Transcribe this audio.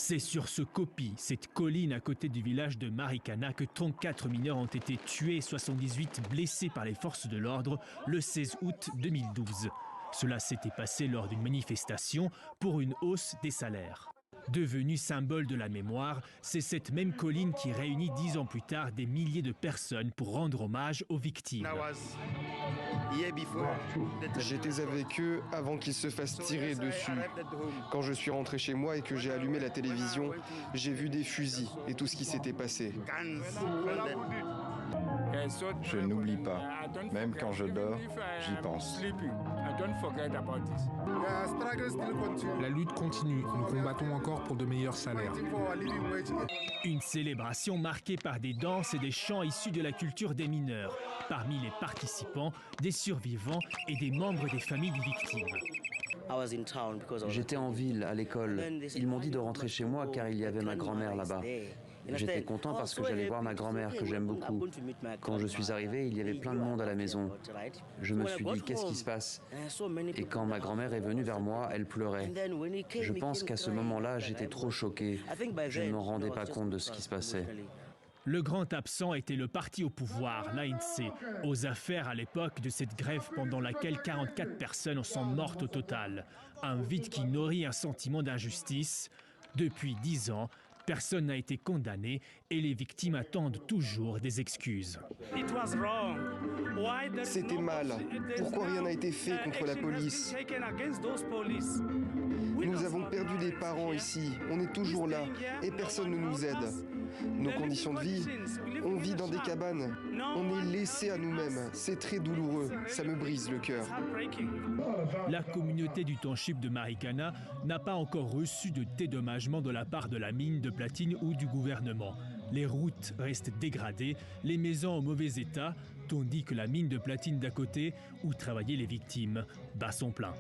C'est sur ce Kopi, cette colline à côté du village de Marikana, que 34 mineurs ont été tués et 78 blessés par les forces de l'ordre le 16 août 2012. Cela s'était passé lors d'une manifestation pour une hausse des salaires. Devenu symbole de la mémoire, c'est cette même colline qui réunit 10 ans plus tard des milliers de personnes pour rendre hommage aux victimes. J'étais avec eux avant qu'ils se fassent tirer dessus. Quand je suis rentré chez moi et que j'ai allumé la télévision, j'ai vu des fusils et tout ce qui s'était passé. Je n'oublie pas. Même quand je dors, j'y pense. La lutte continue. Nous combattons encore pour de meilleurs salaires. Une célébration marquée par des danses et des chants issus de la culture des mineurs. Parmi les participants, des survivants et des membres des familles des victimes. J'étais en ville, à l'école. Ils m'ont dit de rentrer chez moi car il y avait ma grand-mère là-bas. J'étais content parce que j'allais voir ma grand-mère que j'aime beaucoup. Quand je suis arrivé, il y avait plein de monde à la maison. Je me suis dit, qu'est-ce qui se passe? Et quand ma grand-mère est venue vers moi, elle pleurait. Je pense qu'à ce moment-là, j'étais trop choqué. Je ne me rendais pas compte de ce qui se passait. Le grand absent était le parti au pouvoir, l'ANC, aux affaires à l'époque de cette grève pendant laquelle 44 personnes sont mortes au total. Un vide qui nourrit un sentiment d'injustice. Depuis 10 ans, personne n'a été condamné et les victimes attendent toujours des excuses. C'était mal. Pourquoi rien n'a été fait contre la police? Nous avons perdu des parents ici. On est toujours là et personne ne nous aide. Nos conditions de vie, on vit dans des cabanes. On est laissés à nous-mêmes. C'est très douloureux. Ça me brise le cœur. La communauté du township de Marikana n'a pas encore reçu de dédommagement de la part de la mine de platine ou du gouvernement. Les routes restent dégradées, les maisons en mauvais état, tandis que la mine de platine d'à côté, où travaillaient les victimes, bat son plein.